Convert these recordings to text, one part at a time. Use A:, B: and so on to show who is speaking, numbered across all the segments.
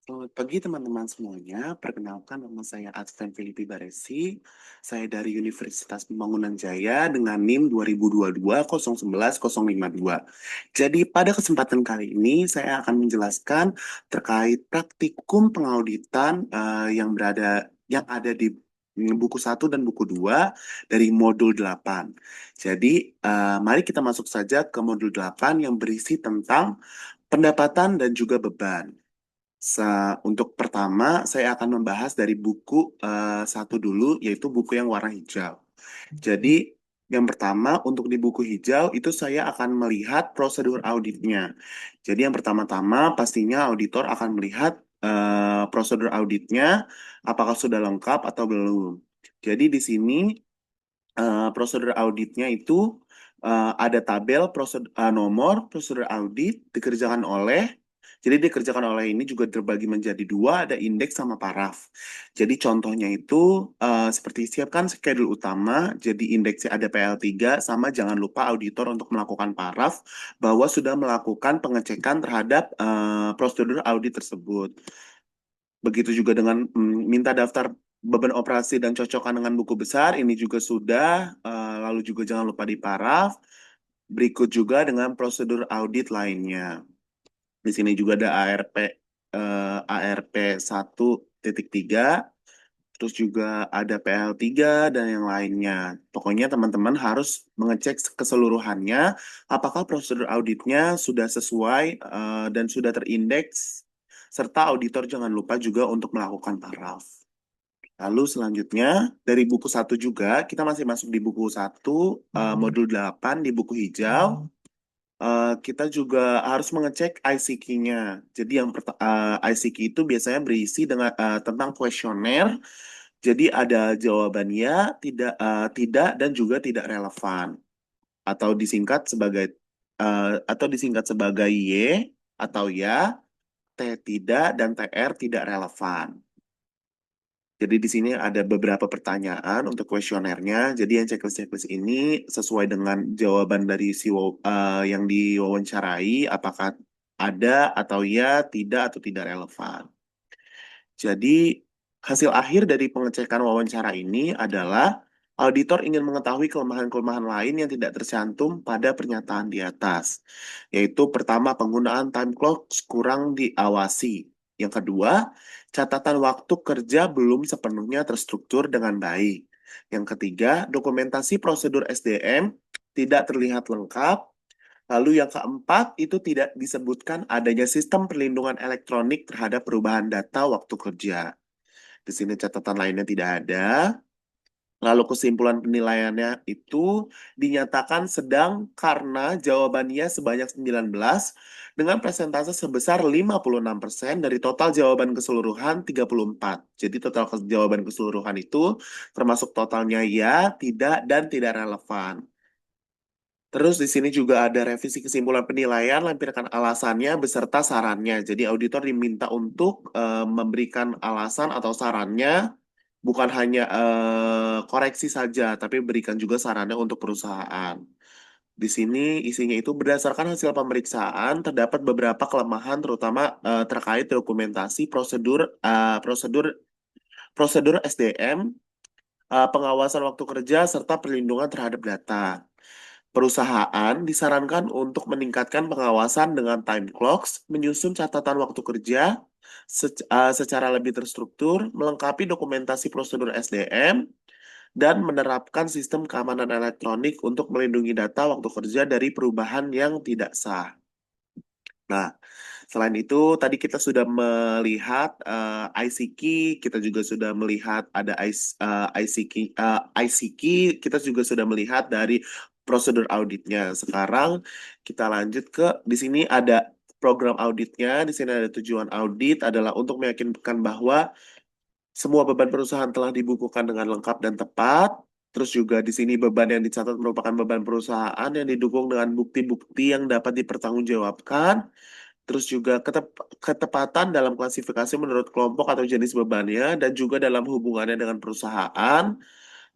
A: Selamat pagi teman-teman semuanya, perkenalkan nama saya Adven Filipi Baresi, saya dari Universitas Pembangunan Jaya dengan NIM 2022-011-052. Jadi pada kesempatan kali ini saya akan menjelaskan terkait praktikum pengauditan yang ada di buku 1 dan buku 2 dari modul 8. Jadi mari kita masuk saja ke modul 8 yang berisi tentang pendapatan dan juga beban. Untuk pertama, saya akan membahas dari buku satu dulu, yaitu buku yang warna hijau. Jadi, yang pertama, untuk di buku hijau, itu saya akan melihat prosedur auditnya. Jadi, yang pertama-tama, pastinya auditor akan melihat prosedur auditnya, apakah sudah lengkap atau belum. Jadi, di sini prosedur auditnya itu ada tabel nomor prosedur audit dikerjakan oleh. Jadi dikerjakan oleh ini juga terbagi menjadi dua, ada indeks sama paraf. Jadi contohnya itu seperti siapkan schedule utama, jadi indeksnya ada PL3, sama jangan lupa auditor untuk melakukan paraf bahwa sudah melakukan pengecekan terhadap prosedur audit tersebut. Begitu juga dengan minta daftar beban operasi dan cocokkan dengan buku besar, ini juga sudah, lalu juga jangan lupa di paraf. Berikut juga dengan prosedur audit lainnya. Di sini juga ada ARP 1.3, terus juga ada PL3 dan yang lainnya. Pokoknya teman-teman harus mengecek keseluruhannya, apakah prosedur auditnya sudah sesuai dan sudah terindeks, serta auditor jangan lupa juga untuk melakukan paraf. Lalu selanjutnya, dari buku 1 juga, kita masih masuk di buku 1, modul 8 di buku hijau. Kita juga harus mengecek ICQ-nya. Jadi ICQ itu biasanya berisi tentang kuesioner. Jadi ada jawabannya tidak dan juga tidak relevan, atau disingkat sebagai Y atau ya, T tidak dan TR tidak relevan. Jadi di sini ada beberapa pertanyaan untuk kuesionernya. Jadi yang checklist ini sesuai dengan jawaban dari yang diwawancarai, apakah ada atau ya, tidak atau tidak relevan. Jadi hasil akhir dari pengecekan wawancara ini adalah auditor ingin mengetahui kelemahan-kelemahan lain yang tidak tercantum pada pernyataan di atas. Yaitu pertama, penggunaan time clock kurang diawasi. Yang kedua, catatan waktu kerja belum sepenuhnya terstruktur dengan baik. Yang ketiga, dokumentasi prosedur SDM tidak terlihat lengkap. Lalu yang keempat, itu tidak disebutkan adanya sistem perlindungan elektronik terhadap perubahan data waktu kerja. Di sini catatan lainnya tidak ada. Lalu kesimpulan penilaiannya itu dinyatakan sedang karena jawabannya sebanyak 19 dengan persentase sebesar 56% dari total jawaban keseluruhan 34. Jadi total jawaban keseluruhan itu termasuk totalnya ya, tidak, dan tidak relevan. Terus di sini juga ada revisi kesimpulan penilaian, lampirkan alasannya beserta sarannya. Jadi auditor diminta untuk memberikan alasan atau sarannya, bukan hanya koreksi saja, tapi berikan juga sarannya untuk perusahaan. Di sini isinya itu berdasarkan hasil pemeriksaan terdapat beberapa kelemahan terutama terkait dokumentasi prosedur SDM, pengawasan waktu kerja serta perlindungan terhadap data. Perusahaan disarankan untuk meningkatkan pengawasan dengan time clocks, menyusun catatan waktu kerja secara lebih terstruktur, melengkapi dokumentasi prosedur SDM, dan menerapkan sistem keamanan elektronik untuk melindungi data waktu kerja dari perubahan yang tidak sah. Nah, selain itu, tadi kita sudah melihat ICQ, kita juga sudah melihat ada ICQ, kita juga sudah melihat dari prosedur auditnya. Sekarang kita lanjut ke, di sini ada program auditnya, di sini ada tujuan audit adalah untuk meyakinkan bahwa Semua beban perusahaan telah dibukukan dengan lengkap dan tepat. Terus juga di sini beban yang dicatat merupakan beban perusahaan yang didukung dengan bukti-bukti yang dapat dipertanggungjawabkan. Terus juga ketepatan dalam klasifikasi menurut kelompok atau jenis bebannya dan juga dalam hubungannya dengan perusahaan.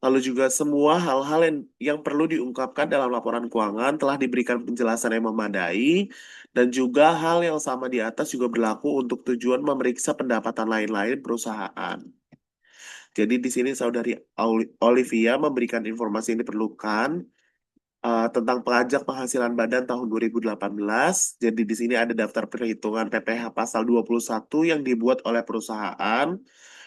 A: Lalu juga semua hal-hal yang perlu diungkapkan dalam laporan keuangan telah diberikan penjelasan yang memadai dan juga hal yang sama di atas juga berlaku untuk tujuan memeriksa pendapatan lain-lain perusahaan. Jadi di sini saudari Olivia memberikan informasi yang diperlukan tentang pengajak penghasilan badan tahun 2018. Jadi di sini ada daftar perhitungan PPh pasal 21 yang dibuat oleh perusahaan.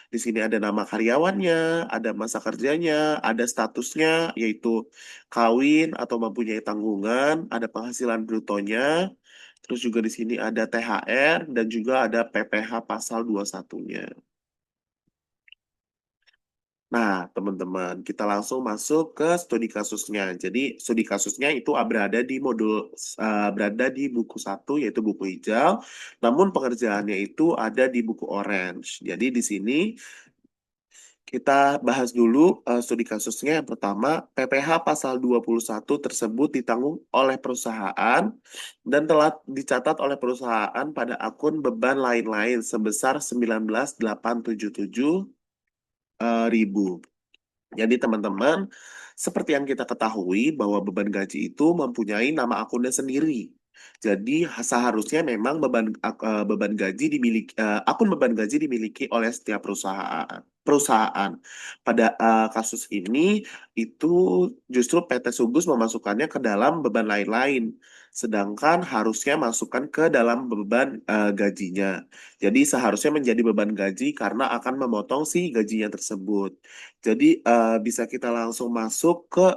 A: Di sini ada nama karyawannya, ada masa kerjanya, ada statusnya yaitu kawin atau mempunyai tanggungan, ada penghasilan brutonya, terus juga di sini ada THR dan juga ada PPh pasal 21-nya. Nah, teman-teman, kita langsung masuk ke studi kasusnya. Jadi, studi kasusnya itu berada di berada di buku satu, yaitu buku hijau. Namun, pengerjaannya itu ada di buku orange. Jadi, di sini kita bahas dulu studi kasusnya. Yang pertama, PPh pasal 21 tersebut ditanggung oleh perusahaan dan telah dicatat oleh perusahaan pada akun beban lain-lain sebesar 19.877 ribu. Jadi teman-teman, seperti yang kita ketahui bahwa beban gaji itu mempunyai nama akunnya sendiri. Jadi seharusnya memang beban gaji dimiliki akun beban gaji dimiliki oleh setiap perusahaan. Perusahaan. Pada kasus ini itu justru PT Sugus memasukkannya ke dalam beban lain-lain, sedangkan harusnya masukkan ke dalam beban gajinya. Jadi seharusnya menjadi beban gaji karena akan memotong si gajinya tersebut. Jadi bisa kita langsung masuk ke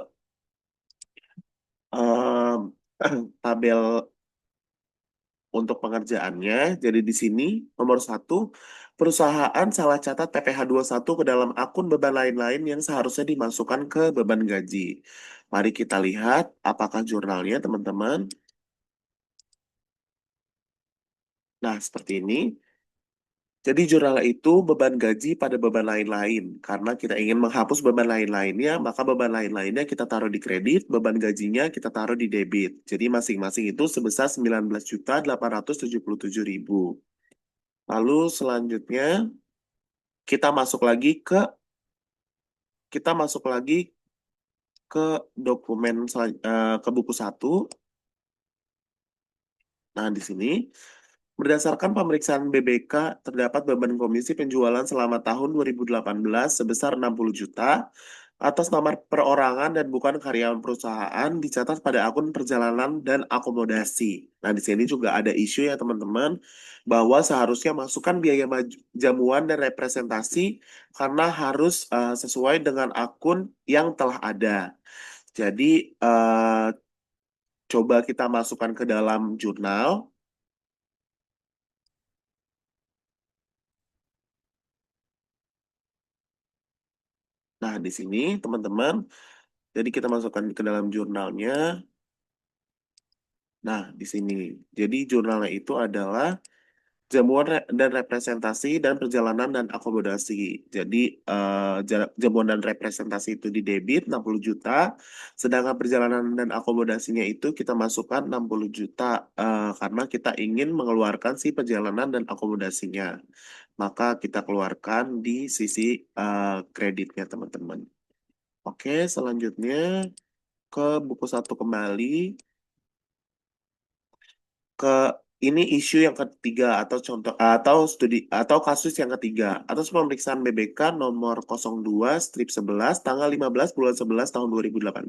A: em, tabel untuk pengerjaannya. Jadi di sini nomor satu, perusahaan salah catat PPh satu ke dalam akun beban lain-lain yang seharusnya dimasukkan ke beban gaji. Mari kita lihat apakah jurnalnya, teman-teman. Nah, seperti ini. Jadi jurnal itu beban gaji pada beban lain-lain. Karena kita ingin menghapus beban lain-lainnya, maka beban lain-lainnya kita taruh di kredit, beban gajinya kita taruh di debit. Jadi masing-masing itu sebesar 19.877.000. Lalu selanjutnya kita masuk lagi ke dokumen ke buku satu. Nah, di sini berdasarkan pemeriksaan BBK, terdapat beban komisi penjualan selama tahun 2018 sebesar 60 juta atas nama perorangan dan bukan karyawan perusahaan dicatat pada akun perjalanan dan akomodasi. Nah, di sini juga ada isu ya teman-teman, bahwa seharusnya masukkan biaya jamuan dan representasi karena harus sesuai dengan akun yang telah ada. Jadi, coba kita masukkan ke dalam jurnal. Nah, di sini teman-teman, jadi kita masukkan ke dalam jurnalnya. Nah, di sini. Jadi jurnalnya itu adalah jamuan dan representasi dan perjalanan dan akomodasi. Jadi jamuan dan representasi itu di debit 60 juta, sedangkan perjalanan dan akomodasinya itu kita masukkan 60 juta karena kita ingin mengeluarkan si perjalanan dan akomodasinya. Maka kita keluarkan di sisi kreditnya, teman-teman. Oke, selanjutnya ke buku satu kembali ke ini isu yang ketiga atau contoh atau studi atau kasus yang ketiga atas pemeriksaan BBK nomor 02 strip 11 tanggal 15 bulan 11 tahun 2018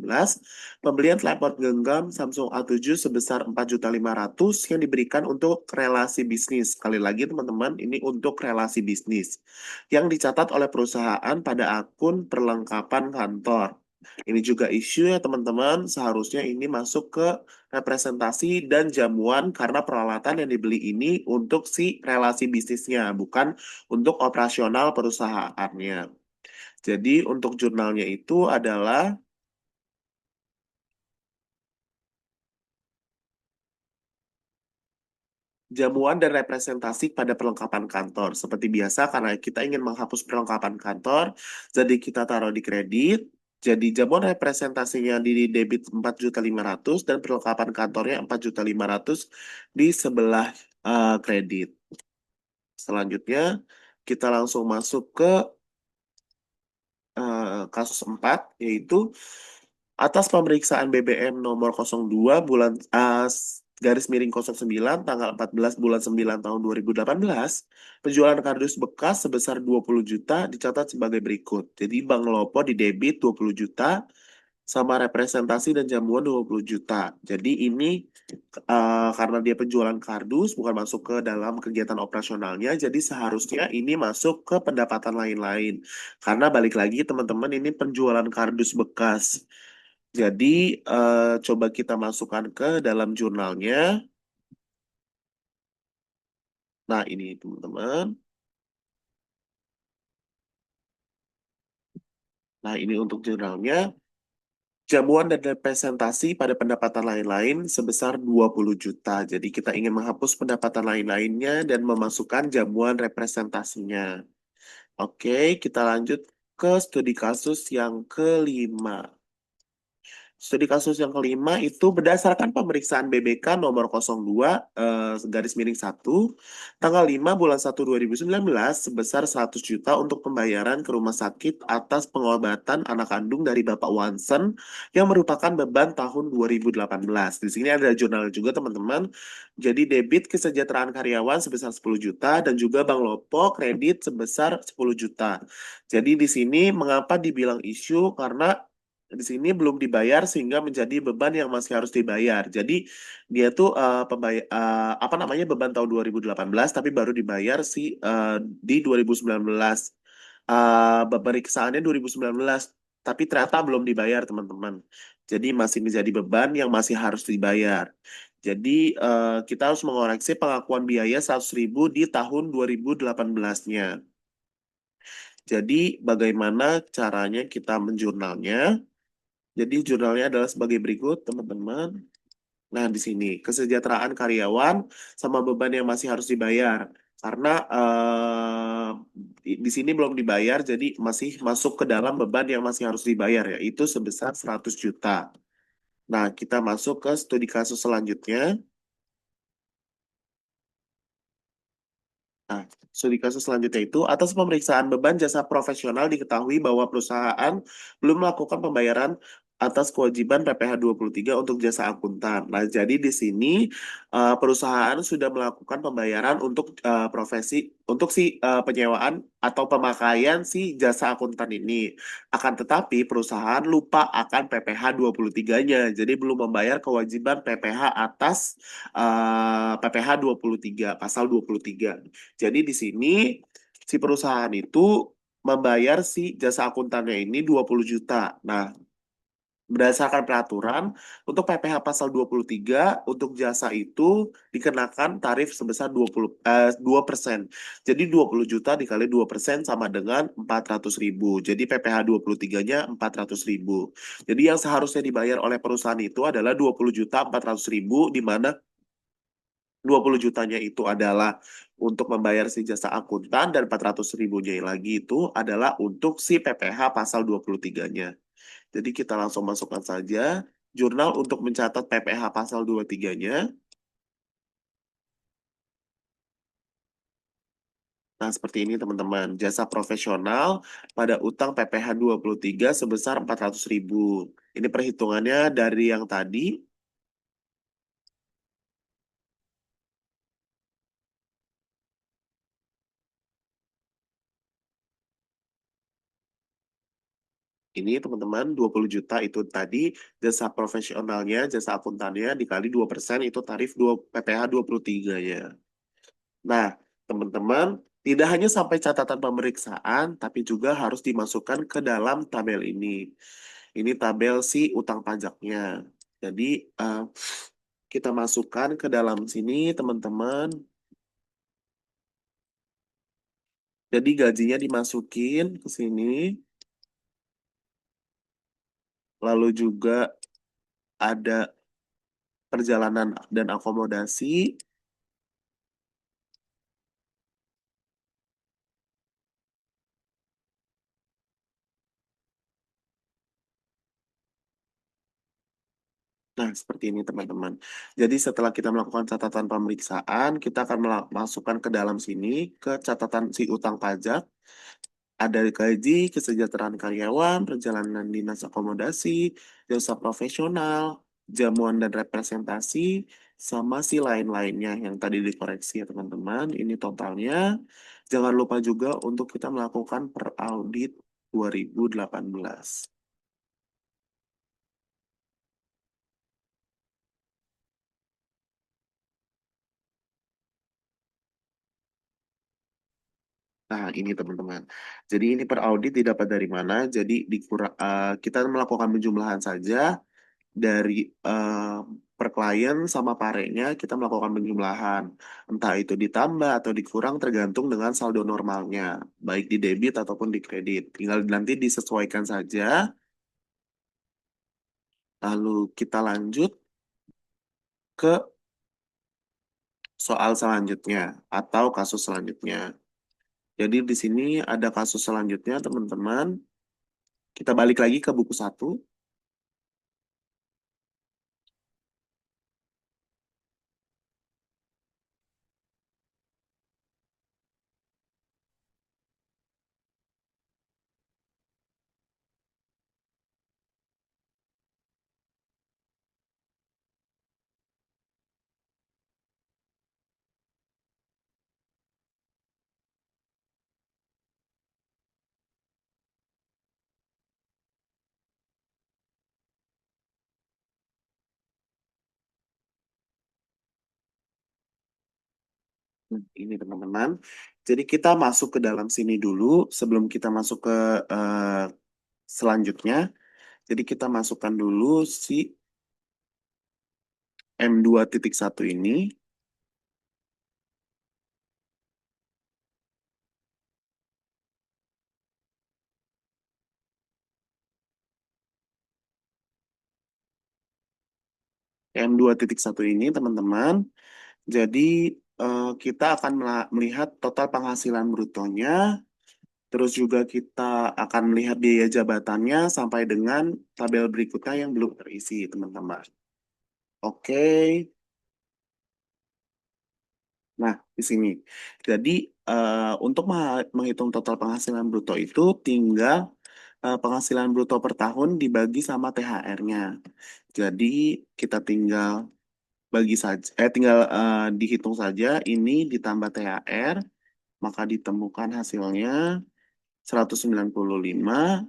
A: pembelian telepon genggam Samsung A7 sebesar 4.500.000 yang diberikan untuk relasi bisnis. Sekali lagi teman-teman, ini untuk relasi bisnis yang dicatat oleh perusahaan pada akun perlengkapan kantor. Ini juga isu ya teman-teman, seharusnya ini masuk ke representasi dan jamuan karena peralatan yang dibeli ini untuk si relasi bisnisnya, bukan untuk operasional perusahaannya. Jadi untuk jurnalnya itu adalah jamuan dan representasi pada perlengkapan kantor. Seperti biasa, karena kita ingin menghapus perlengkapan kantor, jadi kita taruh di kredit. Jadi jamuan representasinya di debit 4.500.000 dan perlengkapan kantornya 4.500.000 di sebelah kredit. Selanjutnya, kita langsung masuk ke kasus 4, yaitu atas pemeriksaan BBM nomor 02 bulan garis miring 09 tanggal 14 bulan 9 tahun 2018, penjualan kardus bekas sebesar 20 juta dicatat sebagai berikut. Jadi Bank Lopo di debit 20 juta sama representasi dan jamuan 20 juta. Jadi ini karena dia penjualan kardus bukan masuk ke dalam kegiatan operasionalnya, jadi seharusnya ini masuk ke pendapatan lain-lain. Karena balik lagi teman-teman ini penjualan kardus bekas. Jadi coba kita masukkan ke dalam jurnalnya. Nah ini teman-teman. Nah ini untuk jurnalnya. Jamuan dan representasi pada pendapatan lain-lain sebesar 20 juta. Jadi kita ingin menghapus pendapatan lain-lainnya dan memasukkan jamuan representasinya. Oke, kita lanjut ke studi kasus yang kelima. Studi kasus yang kelima itu berdasarkan pemeriksaan BBK nomor 02 garis miring 1 tanggal 5 bulan 1 2019 sebesar 100 juta untuk pembayaran ke rumah sakit atas pengobatan anak kandung dari Bapak Wansen yang merupakan beban tahun 2018. Di sini ada jurnal juga teman-teman. Jadi debit kesejahteraan karyawan sebesar 10 juta dan juga Bank Lopo kredit sebesar 10 juta. Jadi di sini mengapa dibilang isu karena di sini belum dibayar sehingga menjadi beban yang masih harus dibayar. Jadi dia tuh apa namanya beban tahun 2018 tapi baru dibayar di 2019. Pemeriksaannya 2019 tapi ternyata belum dibayar teman-teman. Jadi masih menjadi beban yang masih harus dibayar. Jadi kita harus mengoreksi pengakuan biaya 100.000 di tahun 2018-nya. Jadi bagaimana caranya kita menjurnalnya? Jadi jurnalnya adalah sebagai berikut, teman-teman. Nah, di sini kesejahteraan karyawan sama beban yang masih harus dibayar. Karena di sini belum dibayar, jadi masih masuk ke dalam beban yang masih harus dibayar, yaitu sebesar 100 juta. Nah, kita masuk ke studi kasus selanjutnya. Nah, studi kasus selanjutnya itu atas pemeriksaan beban jasa profesional diketahui bahwa perusahaan belum melakukan pembayaran atas kewajiban PPh 23 untuk jasa akuntan. Nah, jadi di sini perusahaan sudah melakukan pembayaran untuk profesi untuk penyewaan atau pemakaian si jasa akuntan ini. Akan tetapi perusahaan lupa akan PPh 23-nya. Jadi belum membayar kewajiban PPh atas PPh 23, pasal 23. Jadi di sini si perusahaan itu membayar si jasa akuntannya ini 20 juta. Nah, berdasarkan peraturan untuk PPh pasal 23 untuk jasa itu dikenakan tarif sebesar 2%. Jadi 20 juta dikali 2% sama dengan 400.000. Jadi PPh 23-nya 400.000. Jadi yang seharusnya dibayar oleh perusahaan itu adalah 20 juta 400.000 di mana 20 jutanya itu adalah untuk membayar si jasa akuntan dan 400 ribunya lagi itu adalah untuk si PPh pasal 23-nya. Jadi kita langsung masukkan saja jurnal untuk mencatat PPh pasal 23-nya. Nah, seperti ini teman-teman. Jasa profesional pada utang PPh 23 sebesar 400.000. Ini perhitungannya dari yang tadi. Ini teman-teman 20 juta itu tadi jasa profesionalnya, jasa akuntannya dikali 2% itu tarif 2 PPh 23-nya. Nah, teman-teman, tidak hanya sampai catatan pemeriksaan, tapi juga harus dimasukkan ke dalam tabel ini. Ini tabel si utang pajaknya. Jadi, kita masukkan ke dalam sini, teman-teman. Jadi, gajinya dimasukin ke sini. Lalu juga ada perjalanan dan akomodasi. Nah, seperti ini teman-teman. Jadi setelah kita melakukan catatan pemeriksaan, kita akan masukkan ke dalam sini, ke catatan si utang pajak, ada gaji, kesejahteraan karyawan, perjalanan dinas akomodasi, jasa profesional, jamuan dan representasi, sama si lain-lainnya yang tadi dikoreksi ya teman-teman. Ini totalnya. Jangan lupa juga untuk kita melakukan per audit 2018. Nah, ini teman-teman. Jadi ini per audit didapat dari mana? Jadi kita melakukan penjumlahan saja dari per klien sama parenya kita melakukan penjumlahan. Entah itu ditambah atau dikurang tergantung dengan saldo normalnya, baik di debit ataupun di kredit. Tinggal nanti disesuaikan saja. Lalu kita lanjut ke soal selanjutnya atau kasus selanjutnya. Jadi di sini ada kasus selanjutnya, teman-teman. Kita balik lagi ke buku satu. Ini teman-teman. Jadi kita masuk ke dalam sini dulu sebelum kita masuk ke selanjutnya. Jadi kita masukkan dulu si M2.1 ini. M2.1 ini teman-teman. Jadi kita akan melihat total penghasilan brutonya. Terus juga kita akan melihat biaya jabatannya sampai dengan tabel berikutnya yang belum terisi, teman-teman. Oke. Nah, di sini. Jadi, untuk menghitung total penghasilan bruto itu tinggal penghasilan bruto per tahun dibagi sama THR-nya. Jadi, kita tinggal tinggal dihitung saja ini ditambah THR, maka ditemukan hasilnya 195,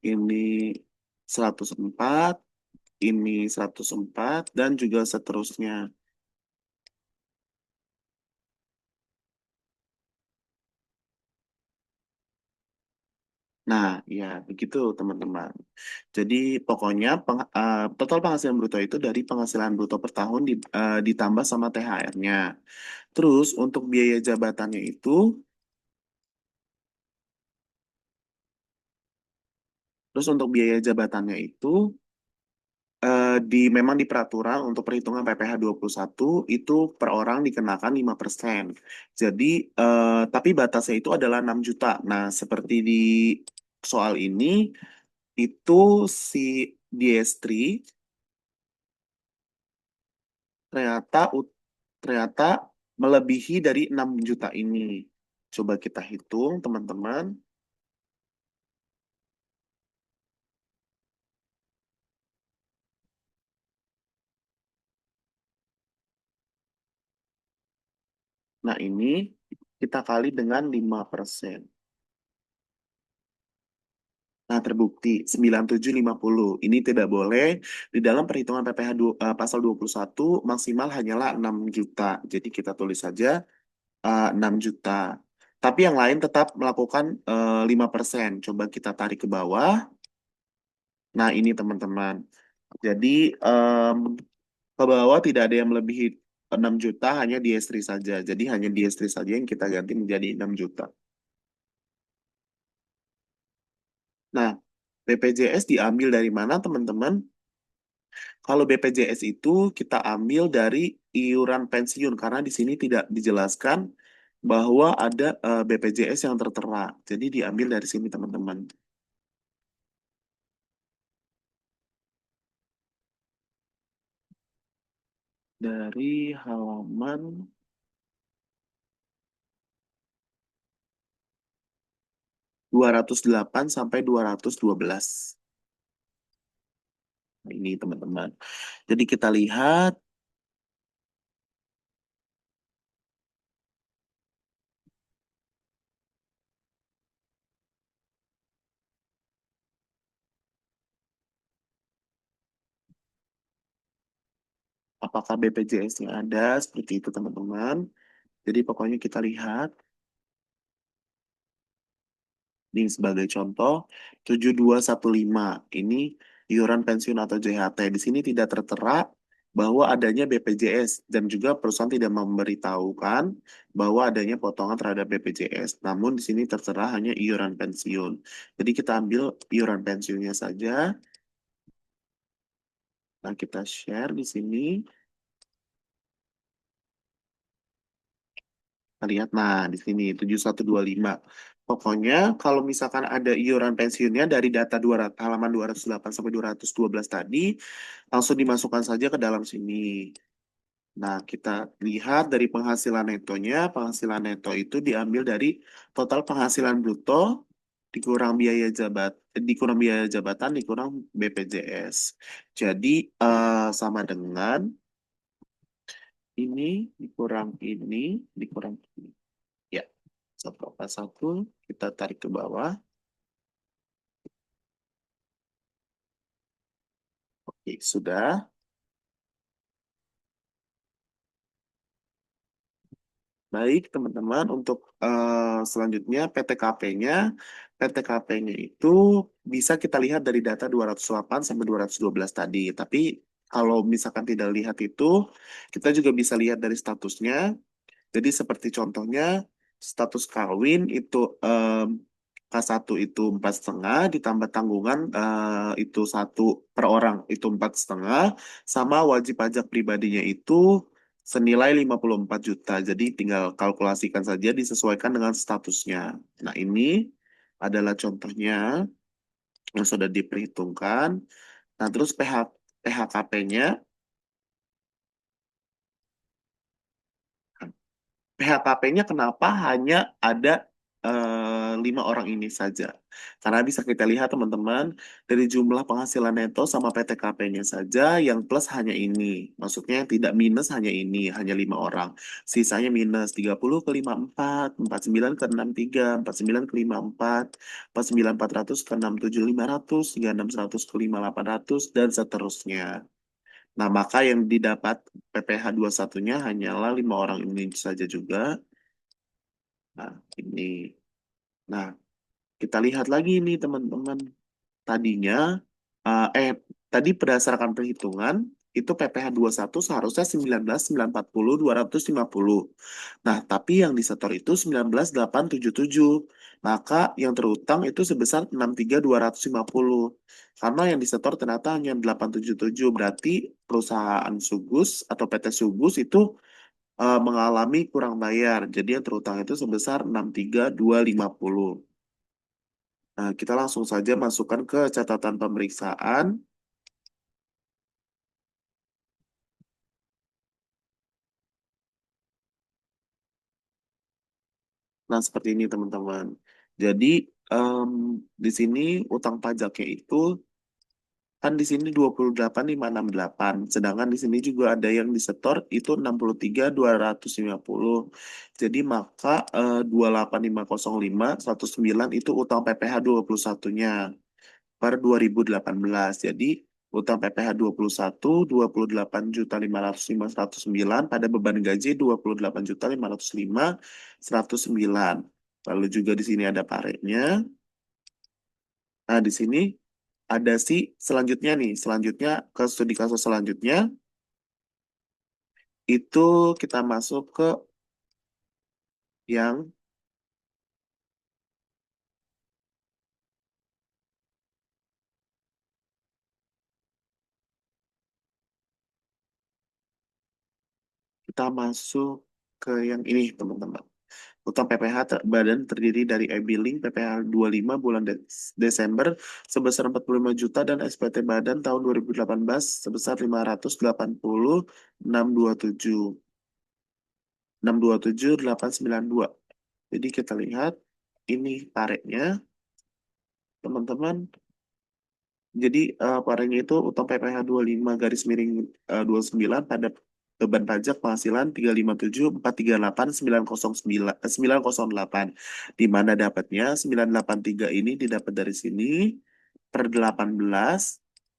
A: ini 104, ini 104, dan juga seterusnya. Nah, ya begitu teman-teman. Jadi pokoknya total penghasilan bruto itu dari penghasilan bruto per tahun ditambah sama THR-nya. Terus untuk biaya jabatannya itu, terus untuk biaya jabatannya itu memang di peraturan untuk perhitungan PPh satu itu per orang dikenakan 5%. Jadi tapi batasnya itu adalah 6 juta. Nah, seperti di soal ini itu si Diestri ternyata ternyata melebihi dari 6 juta ini. Coba kita hitung, teman-teman. Nah, ini kita kali dengan 5%. Nah, terbukti 9750. Ini tidak boleh di dalam perhitungan PPh pasal 21 maksimal hanyalah 6 juta. Jadi kita tulis saja 6 juta. Tapi yang lain tetap melakukan 5%. Coba kita tarik ke bawah. Nah, ini teman-teman. Jadi ke bawah tidak ada yang melebihi 6 juta, hanya Diestri saja. Jadi hanya Diestri saja yang kita ganti menjadi 6 juta. Nah, BPJS diambil dari mana, teman-teman? Kalau BPJS itu kita ambil dari iuran pensiun, karena di sini tidak dijelaskan bahwa ada BPJS yang tertera. Jadi diambil dari sini, teman-teman. dari halaman 208 sampai 212. Nah, ini teman-teman. Jadi kita lihat, apakah BPJS-nya ada, seperti itu teman-teman. Jadi pokoknya kita lihat, ini sebagai contoh, 7215. Ini iuran pensiun atau JHT. Di sini tidak tertera bahwa adanya BPJS dan juga perusahaan tidak memberitahukan bahwa adanya potongan terhadap BPJS. Namun di sini tertera hanya iuran pensiun. Jadi kita ambil iuran pensiunnya saja. Nah, kita share di sini. Kita lihat, nah di sini 7125. Pokoknya kalau misalkan ada iuran pensiunnya dari data 200, halaman 208 sampai 212 tadi, langsung dimasukkan saja ke dalam sini. Nah, kita lihat dari penghasilan netonya, penghasilan neto itu diambil dari total penghasilan bruto dikurang biaya dikurang biaya jabatan, dikurang BPJS. Jadi sama dengan ini dikurang ini, dikurang ini. Ya, 1,1 kita tarik ke bawah. Oke, sudah. Baik, teman-teman, untuk selanjutnya PTKP-nya. PTKP-nya itu bisa kita lihat dari data 208 sampai 212 tadi. Tapi kalau misalkan tidak lihat itu, kita juga bisa lihat dari statusnya. Jadi seperti contohnya, status kawin itu K1 itu 4,5, ditambah tanggungan itu 1 per orang, itu 4,5, sama wajib pajak pribadinya itu senilai 54 juta. Jadi tinggal kalkulasikan saja disesuaikan dengan statusnya. Nah, ini adalah contohnya yang sudah diperhitungkan. Nah, terus PHKP-nya, PHKP-nya kenapa hanya ada 5 orang ini saja? Karena bisa kita lihat teman-teman, dari jumlah penghasilan neto sama PTKP-nya saja, yang plus hanya ini. Maksudnya yang tidak minus hanya ini, hanya 5 orang. Sisanya minus 30 ke 54, 49 ke 63, 49 ke 54, 49 400 ke 67 500, 36 100 ke 5800, dan seterusnya. Nah, maka yang didapat PPh satunya hanyalah 5 orang ini saja juga. Nah, ini. Nah, kita lihat lagi nih teman-teman. Tadinya, eh, tadi berdasarkan perhitungan, itu PPh satu seharusnya 19 940 250. Nah, tapi yang disetor itu 19 877. Maka yang terutang itu sebesar 63 250. Karena yang disetor ternyata hanya 877. Berarti perusahaan Sugus atau PT Sugus itu mengalami kurang bayar. Jadi yang terutang itu sebesar 63 250. Nah, kita langsung saja masukkan ke catatan pemeriksaan. Nah, seperti ini teman-teman. Jadi em, di sini utang pajaknya itu kan di sini 28.568. Sedangkan di sini juga ada yang disetor itu 63.250. Jadi maka 28.505 19 itu utang PPh 21-nya per 2018. Jadi utang PPh 21 28.505.109 pada beban gaji 28.505.109. Lalu juga di sini ada paretnya. Nah, di sini ada si selanjutnya nih. Selanjutnya ke studi kasus selanjutnya itu kita masuk ke yang kita masuk ke yang ini, teman-teman. Utang PPh badan terdiri dari e-billing PPh 25 bulan Desember sebesar 45 juta dan SPT badan tahun 2018 sebesar 586,627 627,892. Jadi kita lihat ini paretnya, teman-teman. Jadi parenya itu utang PPh 25 garis miring 29 pada beban pajak penghasilan 357.438.909 908, di mana dapatnya 983 ini didapat dari sini per 18,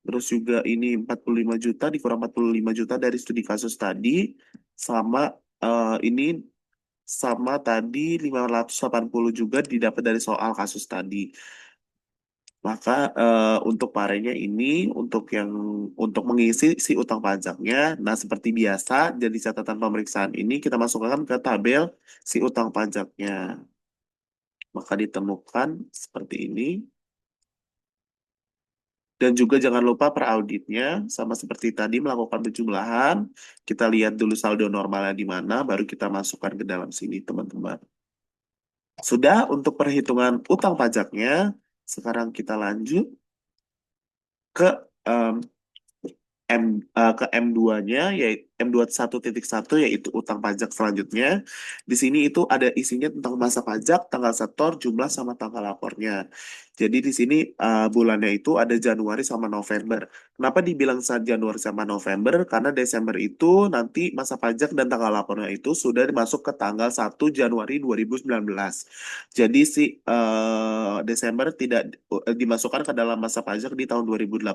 A: terus juga ini 45 juta dikurang 45 juta dari studi kasus tadi, sama ini sama tadi 580 juga didapat dari soal kasus tadi. Maka untuk parenya ini untuk mengisi si utang pajaknya, nah seperti biasa jadi catatan pemeriksaan ini kita masukkan ke tabel si utang pajaknya. Maka ditemukan seperti ini. Dan juga jangan lupa per auditnya sama seperti tadi melakukan penjumlahan. Kita lihat dulu saldo normalnya di mana, baru kita masukkan ke dalam sini, teman-teman. Sudah untuk perhitungan utang pajaknya, sekarang kita lanjut ke em, ke M2-nya, yaitu M21.1, yaitu utang pajak selanjutnya. Di sini itu ada isinya tentang masa pajak, tanggal setor, jumlah, sama tanggal lapornya. Jadi di sini bulannya itu ada Januari sama November. Kenapa dibilang saat Januari sama November? Karena Desember itu nanti masa pajak dan tanggal lapornya itu sudah masuk ke tanggal 1 Januari 2019. Jadi si Desember tidak dimasukkan ke dalam masa pajak di tahun 2018.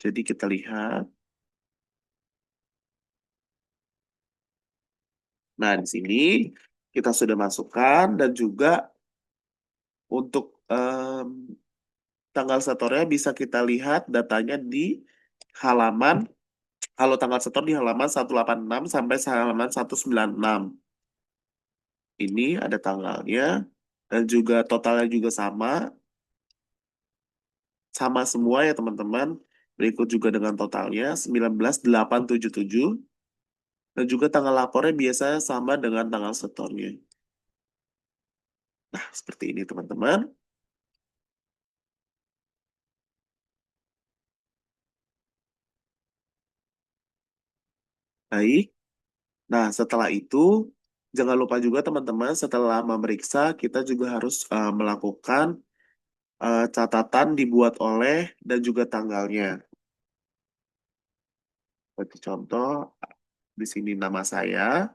A: Jadi kita lihat. Nah, di sini kita sudah masukkan dan juga untuk tanggal setornya bisa kita lihat datanya di halaman, kalau tanggal setor di halaman 186 sampai halaman 196. Ini ada tanggalnya dan juga totalnya juga sama semua ya teman-teman. Berikut juga dengan totalnya 19.877 dan juga tanggal lapornya biasanya sama dengan tanggal setornya. Nah, seperti ini teman-teman. Baik. Nah, setelah itu, jangan lupa juga teman-teman, setelah memeriksa, kita juga harus melakukan catatan dibuat oleh dan juga tanggalnya. Seperti contoh, di sini nama saya,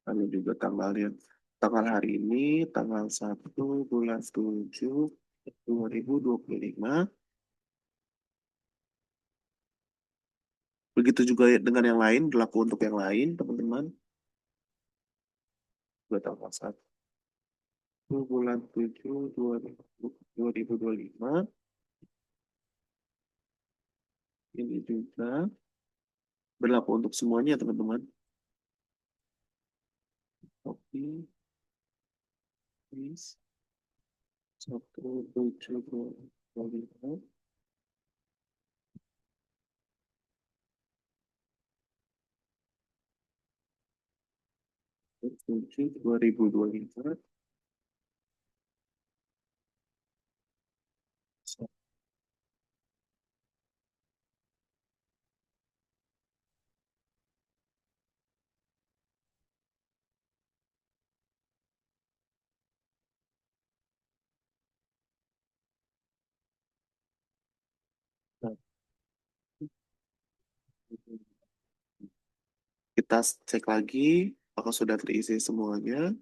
A: lalu juga tanggalnya. Tanggal hari ini, tanggal 1 bulan 7 2025. Begitu juga dengan yang lain, berlaku untuk yang lain, teman-teman. Juga tanggal 1 bulan 7 2025. Ini juga berlaku untuk semuanya, teman-teman. Copy, paste, 1 7 2 5, 7 2025. Nah, kita cek lagi apakah sudah terisi semuanya.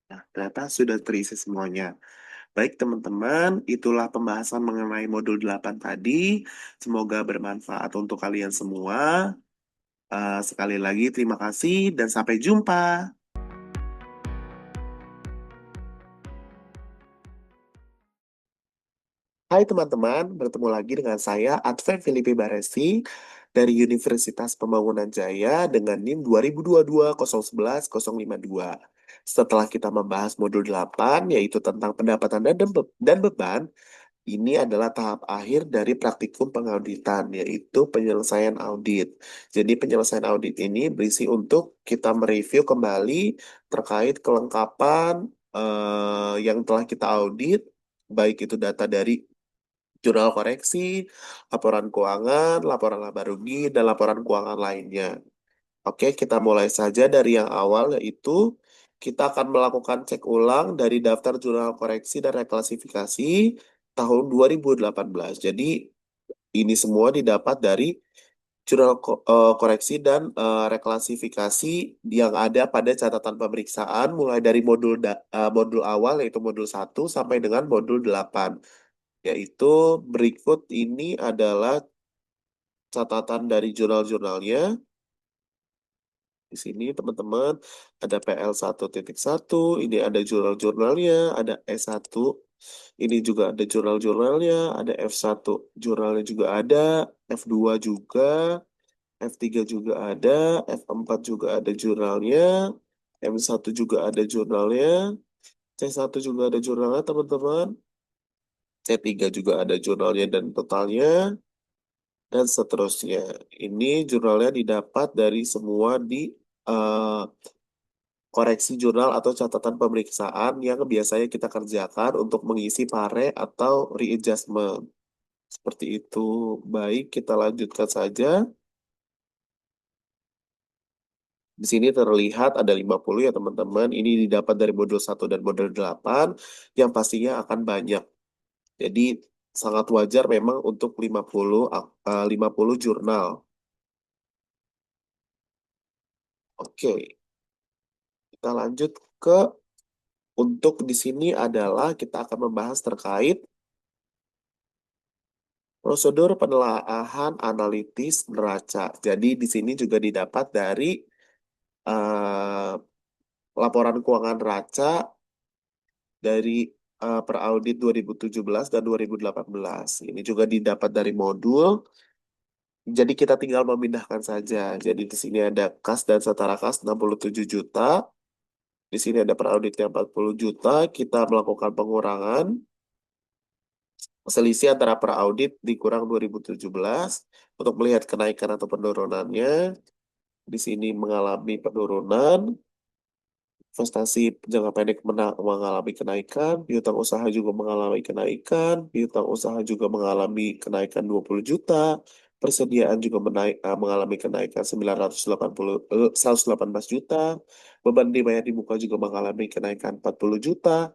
A: Nah, ternyata sudah terisi semuanya. Baik teman-teman, itulah pembahasan mengenai modul 8 tadi. Semoga bermanfaat untuk kalian semua. Sekali lagi terima kasih dan sampai jumpa. Hai teman-teman, bertemu lagi dengan saya Adven Filipe Baresi dari Universitas Pembangunan Jaya dengan NIM 2022 011 052. Setelah kita membahas modul 8 yaitu tentang pendapatan dan beban, ini adalah tahap akhir dari praktikum pengauditan yaitu penyelesaian audit. Jadi penyelesaian audit ini berisi untuk kita mereview kembali terkait kelengkapan yang telah kita audit, baik itu data dari jurnal koreksi, laporan keuangan, laporan laba rugi, dan laporan keuangan lainnya. Oke, kita mulai saja dari yang awal, yaitu kita akan melakukan cek ulang dari daftar jurnal koreksi dan reklasifikasi tahun 2018. Jadi, ini semua didapat dari jurnal koreksi dan reklasifikasi yang ada pada catatan pemeriksaan mulai dari modul awal yaitu modul 1 sampai dengan modul 8. Yaitu berikut ini adalah catatan dari jurnal-jurnalnya. Di sini teman-teman ada PL1.1, ini ada jurnal-jurnalnya, ada S1, ini juga ada jurnal-jurnalnya, ada F1 jurnalnya juga ada, F2 juga, F3 juga ada, F4 juga ada jurnalnya, M1 juga ada jurnalnya, C1 juga ada jurnalnya teman-teman, C3 juga ada jurnalnya dan totalnya, dan seterusnya. Ini jurnalnya didapat dari semua di eh, koreksi jurnal atau catatan pemeriksaan yang biasanya kita kerjakan untuk mengisi pare atau readjustment. Seperti itu. Baik, kita lanjutkan saja. Di sini terlihat ada 50 ya teman-teman. Ini didapat dari modul 1 dan modul 8 yang pastinya akan banyak. Jadi sangat wajar memang untuk 50 jurnal. Oke, kita lanjut ke untuk di sini adalah kita akan membahas terkait prosedur penelaahan analitis neraca. Jadi di sini juga didapat dari eh, laporan keuangan neraca dari peraudit 2017 dan 2018. Ini juga didapat dari modul. Jadi kita tinggal memindahkan saja. Jadi di sini ada kas dan setara kas 67 juta. Di sini ada perauditnya 40 juta. Kita melakukan pengurangan selisih antara per audit dikurang 2017 untuk melihat kenaikan atau penurunannya. Di sini mengalami penurunan, investasi jangka pendek mengalami kenaikan, piutang usaha juga mengalami kenaikan, piutang usaha juga mengalami kenaikan 20 juta, persediaan juga mengalami kenaikan 118 juta, beban dibayar di muka juga mengalami kenaikan 40 juta,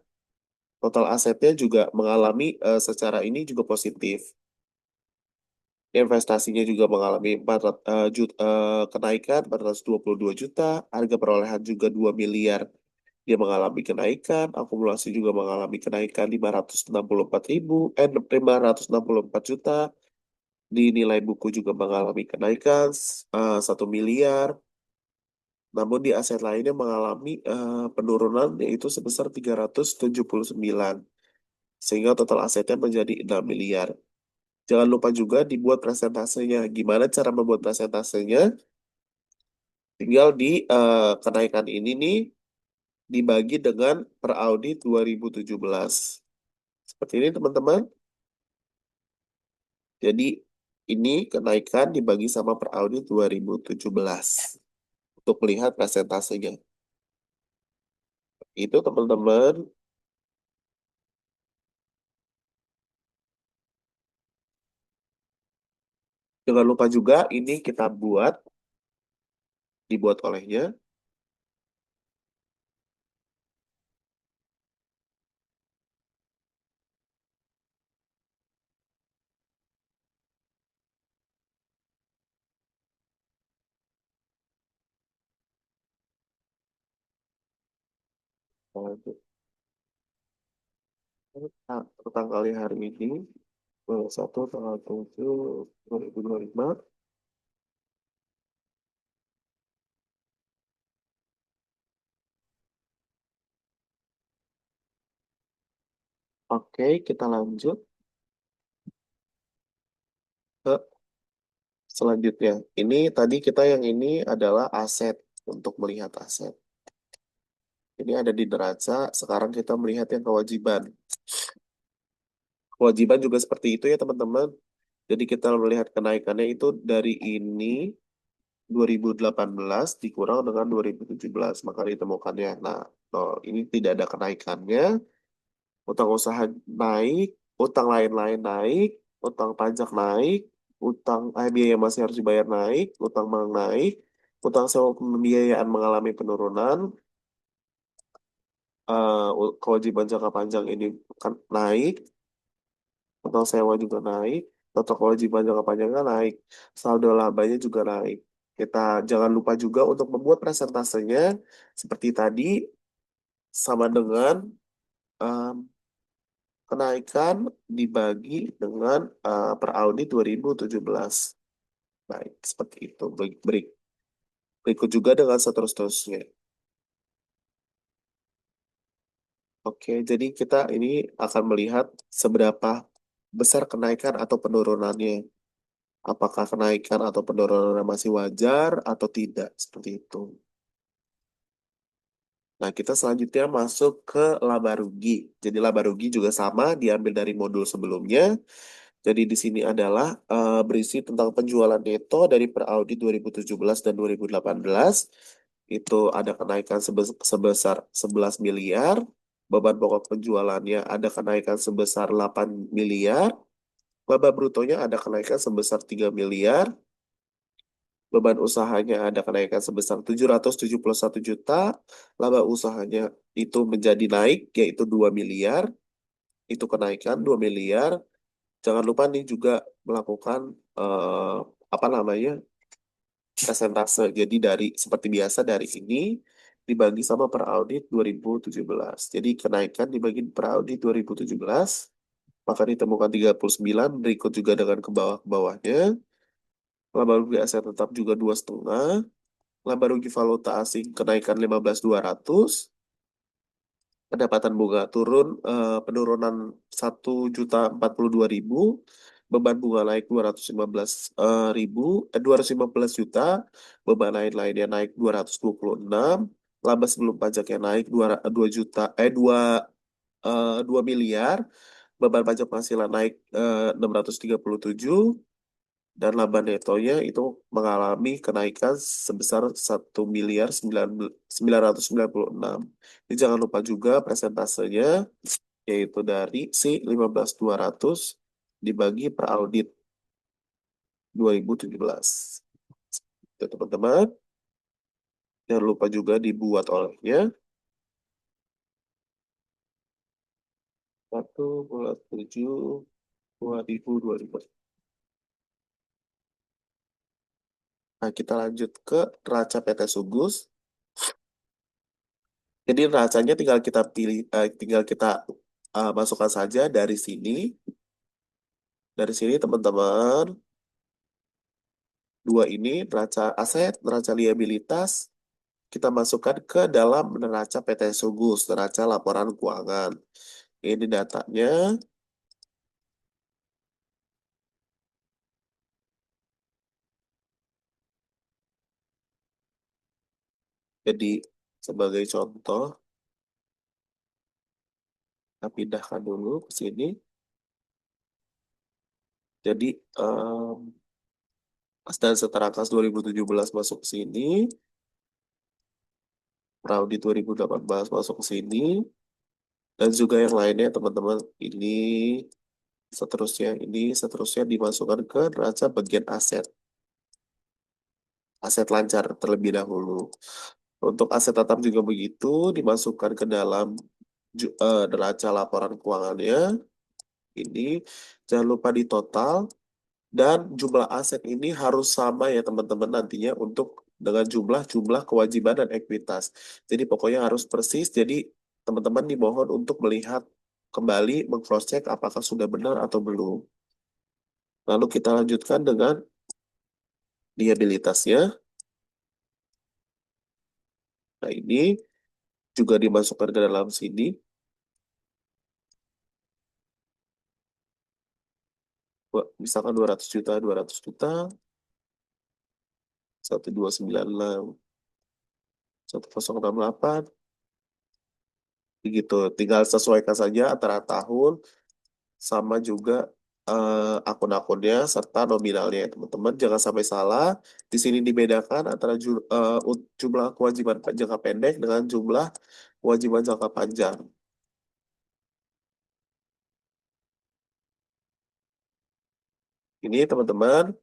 A: total asetnya juga mengalami secara ini juga positif. Investasinya juga mengalami kenaikan 422 juta, harga perolehan juga 2 miliar. Dia mengalami kenaikan, akumulasi juga mengalami kenaikan 564 juta, di nilai buku juga mengalami kenaikan 1 miliar. Namun di aset lainnya mengalami penurunan yaitu sebesar 379 sehingga total asetnya menjadi 6 miliar. Jangan lupa juga dibuat presentasenya. Gimana cara membuat presentasenya? Tinggal di kenaikan ini nih dibagi dengan per audit 2017. Seperti ini teman-teman. Jadi ini kenaikan dibagi sama per audit 2017 untuk melihat presentasenya. Itu teman-teman. Jangan lupa juga ini kita dibuat olehnya. Tentang kali hari ini, 1 tanggal 7 2025. Oke, kita lanjut. ke selanjutnya. Ini tadi kita yang ini adalah aset untuk melihat aset. Ini ada di neraca, sekarang kita melihat yang kewajiban. Kewajiban juga seperti itu ya teman-teman. Jadi kita melihat kenaikannya itu dari ini 2018 dikurang dengan 2017, maka ditemukannya. Nah, ini tidak ada kenaikannya, utang usaha naik, utang lain-lain naik, utang pajak naik, utang biaya yang masih harus dibayar naik, utang bank naik, utang sewa pembiayaan mengalami penurunan, kewajiban jangka panjang ini kan naik, utang sewa juga naik, total kewajiban jangka panjangnya naik, saldo labanya juga naik. Kita jangan lupa juga untuk membuat presentasenya seperti tadi sama dengan em, kenaikan dibagi dengan per audit 2017. Baik, seperti itu. Berikut juga dengan seterus-terusnya. Oke, jadi kita ini akan melihat seberapa besar kenaikan atau penurunannya. Apakah kenaikan atau penurunannya masih wajar atau tidak, seperti itu. Nah, kita selanjutnya masuk ke laba rugi. Jadi laba rugi juga sama, diambil dari modul sebelumnya. Jadi di sini adalah berisi tentang penjualan neto dari per audit 2017 dan 2018. Itu ada kenaikan sebesar 11 miliar. Beban pokok penjualannya ada kenaikan sebesar 8 miliar. Laba brutonya ada kenaikan sebesar 3 miliar. Beban usahanya ada kenaikan sebesar 771 juta. Laba usahanya itu menjadi naik, yaitu 2 miliar. Itu kenaikan 2 miliar. Jangan lupa nih juga melakukan eh, apa namanya persentase. Jadi dari seperti biasa dari ini dibagi sama per audit 2017. Jadi kenaikan dibagi per audit 2017 maka ditemukan 39. Berikut juga dengan ke bawahnya. Laba rugi aset tetap juga 2,5. Laba rugi valuta asing kenaikan 15.200. Pendapatan bunga turun, penurunan 1.042.000, beban bunga naik 215 juta, beban lain-lainnya naik 226, laba sebelum pajaknya naik 2 juta, 2 miliar, beban pajak penghasilan naik 637, dan laba netonya itu mengalami kenaikan sebesar 1.996. Jadi jangan lupa juga presentasenya yaitu dari si 15.200 dibagi per audit 2017. Itu teman-teman, jangan lupa juga dibuat olehnya 1/7/2020. Nah, kita lanjut ke neraca PT Sugus. Jadi neracanya tinggal kita pilih, tinggal kita masukkan saja dari sini. Dari sini teman-teman, dua ini neraca aset, neraca liabilitas, kita masukkan ke dalam neraca PT Sugus, neraca laporan keuangan. Ini datanya, jadi sebagai contoh, kita pindahkan dulu ke sini. Jadi, kas dan setara kas 2017 masuk ke sini, Praudi 2018 masuk ke sini, dan juga yang lainnya teman-teman, ini seterusnya dimasukkan ke neraca bagian aset. Aset lancar terlebih dahulu. Untuk aset tetap juga begitu, dimasukkan ke dalam neraca laporan keuangannya. Ini jangan lupa di total dan jumlah aset ini harus sama ya teman-teman nantinya untuk dengan jumlah kewajiban dan ekuitas. Jadi pokoknya harus persis. Jadi teman-teman dimohon untuk melihat kembali meng-cross check apakah sudah benar atau belum. Lalu kita lanjutkan dengan liabilitasnya. Nah, ini juga dimasukkan ke dalam sini. Misalkan 200 juta, 200 juta, 1296, 1068, begitu. Tinggal sesuaikan saja antara tahun sama juga akun-akunnya serta nominalnya ya, teman-teman. Jangan sampai salah. Di sini dibedakan antara jumlah kewajiban jangka pendek dengan jumlah kewajiban jangka panjang. Ini teman-teman,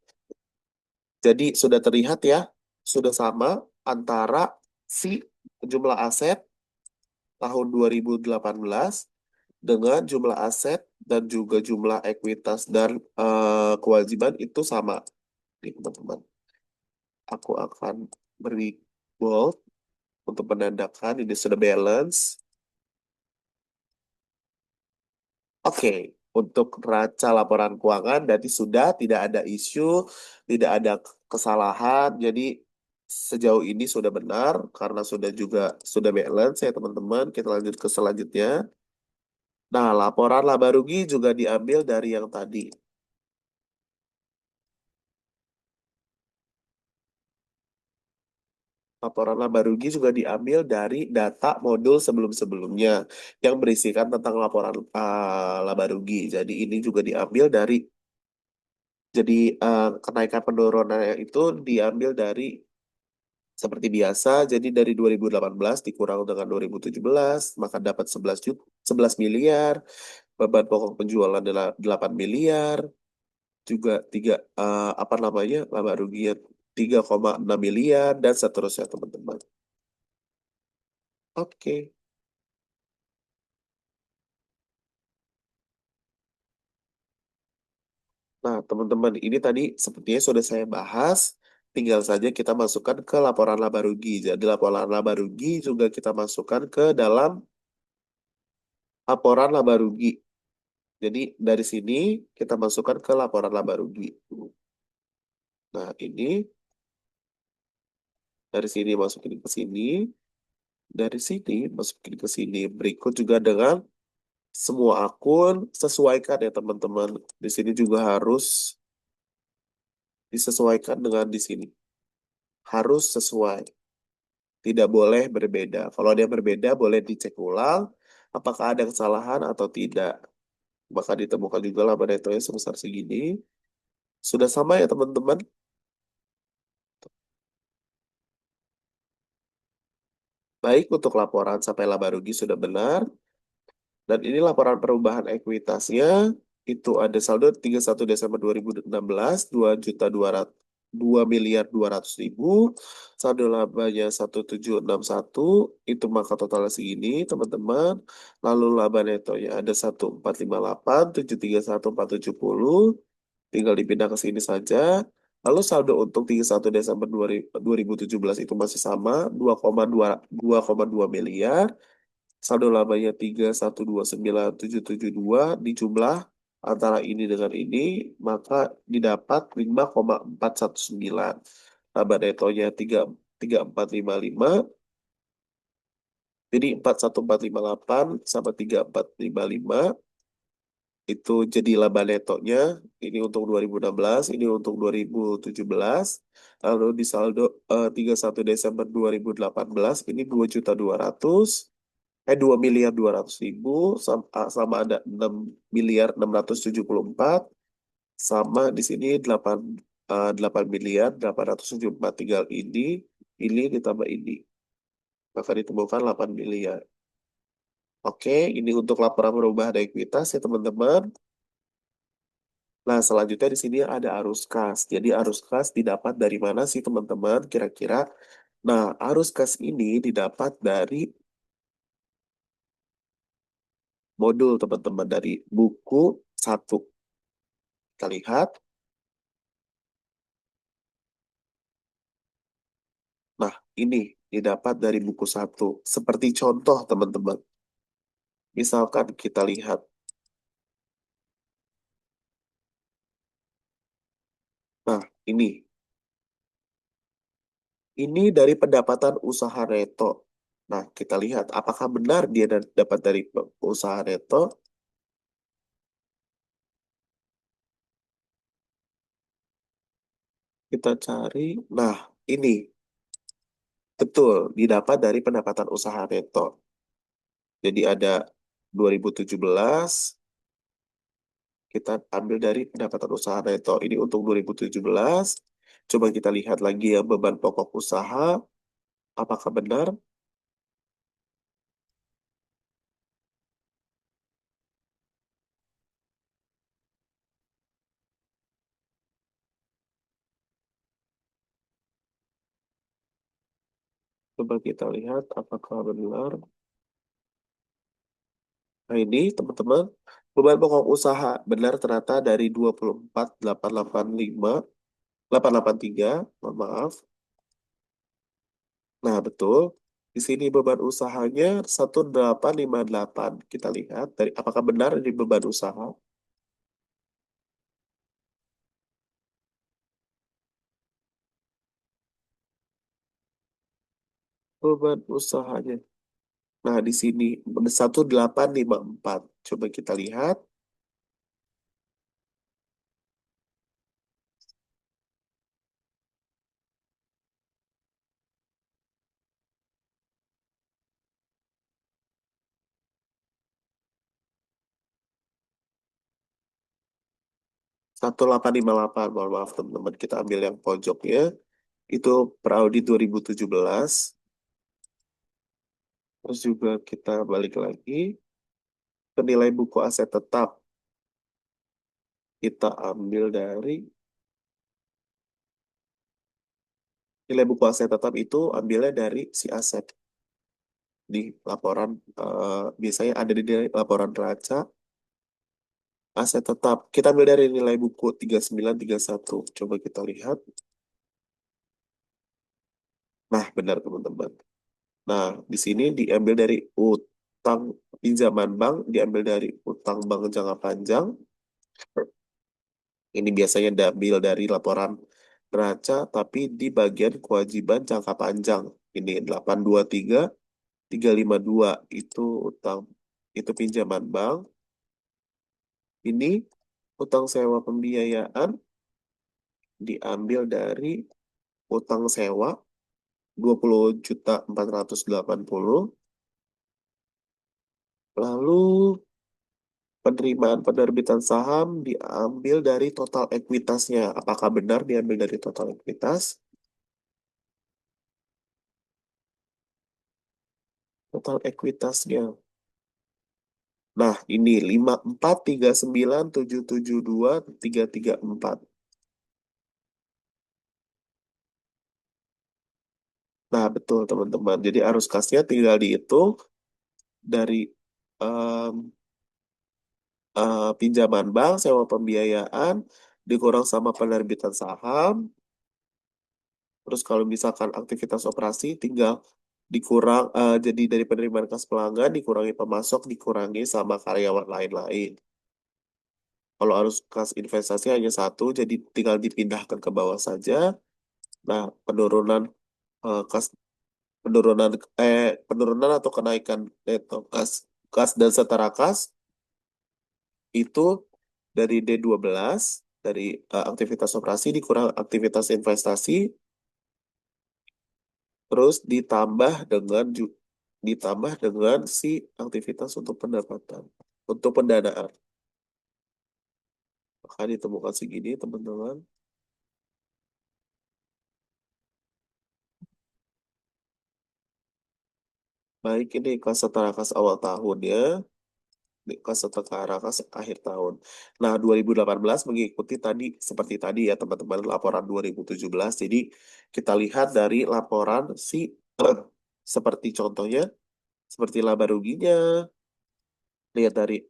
A: jadi sudah terlihat ya, sudah sama antara si jumlah aset tahun 2018 dengan jumlah aset dan juga jumlah ekuitas dan kewajiban itu sama. Nih, teman-teman. Aku akan beri bold untuk menandakan ini sudah balance. Oke, untuk neraca laporan keuangan berarti sudah tidak ada isu, tidak ada kesalahan. Jadi sejauh ini sudah benar karena sudah balance ya teman-teman. Kita lanjut ke selanjutnya. Nah, laporan laba rugi juga diambil dari yang tadi. Laporan laba rugi juga diambil dari data modul sebelum-sebelumnya yang berisikan tentang laporan laba rugi. Jadi ini juga diambil dari, jadi kenaikan penurunannya itu diambil dari seperti biasa. Jadi dari 2018 dikurang dengan 2017, maka dapat 11 miliar, beban pokok penjualan adalah 8 miliar, juga apa namanya, laba rugi 3,6 miliar dan seterusnya teman-teman. Oke. Nah, teman-teman, ini tadi sepertinya sudah saya bahas. Tinggal saja kita masukkan ke laporan laba rugi. Jadi, laporan laba rugi juga kita masukkan ke dalam laporan laba rugi. Jadi, dari sini kita masukkan ke laporan laba rugi. Nah, ini dari sini masukin ke sini. Dari sini masukin ke sini. Berikut juga dengan semua akun sesuaikan ya, teman-teman. Di sini juga harus disesuaikan dengan di sini. Harus sesuai. Tidak boleh berbeda. Kalau ada yang berbeda, boleh dicek ulang apakah ada kesalahan atau tidak. Maka ditemukan juga laba netonya sebesar segini. Sudah sama ya teman-teman? Baik, untuk laporan sampai laba rugi sudah benar. Dan ini laporan perubahan ekuitasnya. Itu ada saldo 31 Desember 2016, 2 miliar 200 ribu. Saldo labanya 1761, itu maka totalnya segini, teman-teman. Lalu laba netonya ada 1458, 731, 470. Tinggal dipindah ke sini saja. Lalu saldo untuk 31 Desember 2017 itu masih sama, 2,2 miliar. Saldo labanya 3129772 dijumlah antara ini dengan ini, maka didapat 5,419. Laba netonya 3455, jadi 41458 sama 3455 itu jadi laba netonya. Ini untuk 2016, ini untuk 2017. Lalu di saldo 31 Desember 2018 ini 2.200.000, 2 miliar 200 ribu, sama ada 6 miliar 674, sama di sini 8 miliar 874. Tinggal ini ditambah ini, maka ditemukan 8 miliar. Oke, ini untuk laporan perubahan ekuitas ya teman-teman. Nah, selanjutnya di sini ada arus kas. Jadi arus kas didapat dari mana sih teman-teman kira-kira? Nah, arus kas ini didapat dari modul teman-teman, dari buku 1. Kita lihat. Nah, ini didapat dari buku 1. Seperti contoh, teman-teman. Misalkan kita lihat. Nah, ini. Ini dari pendapatan usaha neto. Nah, kita lihat apakah benar dia dapat dari usaha neto.
B: Kita cari. Nah, ini betul didapat dari pendapatan usaha neto. Jadi ada 2017, kita ambil dari pendapatan usaha neto. Ini untuk 2017. Coba kita lihat lagi ya beban pokok usaha. Apakah benar? Coba kita lihat apakah benar. Nah ini teman-teman, beban pokok usaha benar ternyata dari 24.885, 883, mohon maaf. Nah, betul. Di sini beban usahanya 1858. Kita lihat dari apakah benar di beban usaha. Beban usahanya. Nah, di sini 1854. Coba kita lihat. Satu delapan lima delapan. Mohon maaf teman-teman. Kita ambil yang pojoknya. Itu per audit 2017. Terus juga kita balik lagi ke nilai buku aset tetap. Kita ambil dari nilai buku aset tetap itu ambilnya dari si aset di laporan, biasanya ada di laporan neraca aset tetap. Kita ambil dari nilai buku 3931. Coba kita lihat. Nah, benar teman-teman. Nah, di sini diambil dari utang pinjaman bank, diambil dari utang bank jangka panjang. Ini biasanya diambil dari laporan neraca, tapi di bagian kewajiban jangka panjang. Ini 823.352 itu utang, itu pinjaman bank. Ini utang sewa pembiayaan diambil dari utang sewa 20.480. Lalu penerimaan penerbitan saham diambil dari total ekuitasnya. Apakah benar diambil dari total ekuitas? Total ekuitasnya. Nah, ini 5439772334. Nah, betul teman-teman. Jadi arus kasnya tinggal dihitung dari em, pinjaman bank, sewa pembiayaan, dikurang sama penerbitan saham. Terus kalau misalkan aktivitas operasi tinggal dikurang, jadi dari penerimaan kas pelanggan dikurangi pemasok, dikurangi sama karyawan lain-lain. Kalau arus kas investasi hanya satu, jadi tinggal dipindahkan ke bawah saja. Nah, penurunan kas penurunan penurunan atau kenaikan neto kas dan setara kas itu dari D12, dari aktivitas operasi dikurang aktivitas investasi, terus ditambah dengan si aktivitas untuk pendapatan, untuk pendanaan. Maka ditemukan segini, teman-teman. Baik, ini kas setara kas awal tahun ya, ini kas setara kas akhir tahun. Nah, 2018 mengikuti tadi, seperti tadi ya teman-teman, laporan 2017. Jadi kita lihat dari laporan si seperti contohnya, seperti laba ruginya, lihat dari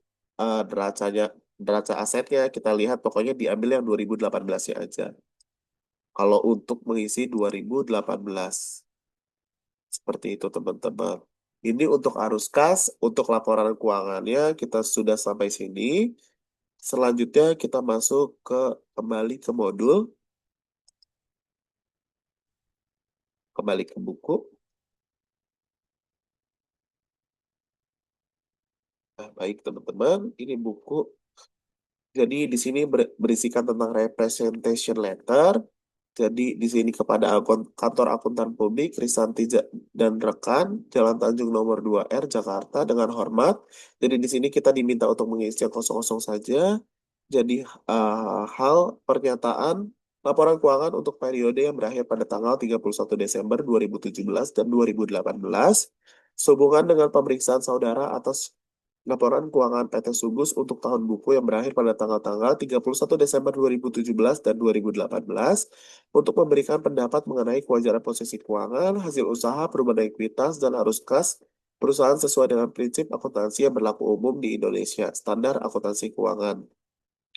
B: derajanya, neraca asetnya, kita lihat pokoknya diambil yang 2018-nya aja. Kalau untuk mengisi 2018. Seperti itu teman-teman. Ini untuk arus kas, untuk laporan keuangannya kita sudah sampai sini. Selanjutnya kita masuk kembali ke modul, kembali ke buku. Nah, baik teman-teman, ini buku. Jadi di sini berisikan tentang representation letter. Jadi di sini kepada kantor akuntan publik Risanti dan rekan Jalan Tanjung nomor 2R Jakarta dengan hormat. Jadi di sini kita diminta untuk mengisi yang kosong-kosong saja. Jadi hal pernyataan laporan keuangan untuk periode yang berakhir pada tanggal 31 Desember 2017 dan 2018 sehubungan dengan pemeriksaan saudara atas laporan keuangan PT Sugus untuk tahun buku yang berakhir pada tanggal-tanggal 31 Desember 2017 dan 2018 untuk memberikan pendapat mengenai kewajaran posisi keuangan, hasil usaha, perubahan ekuitas, dan arus kas perusahaan sesuai dengan prinsip akuntansi yang berlaku umum di Indonesia, standar akuntansi keuangan.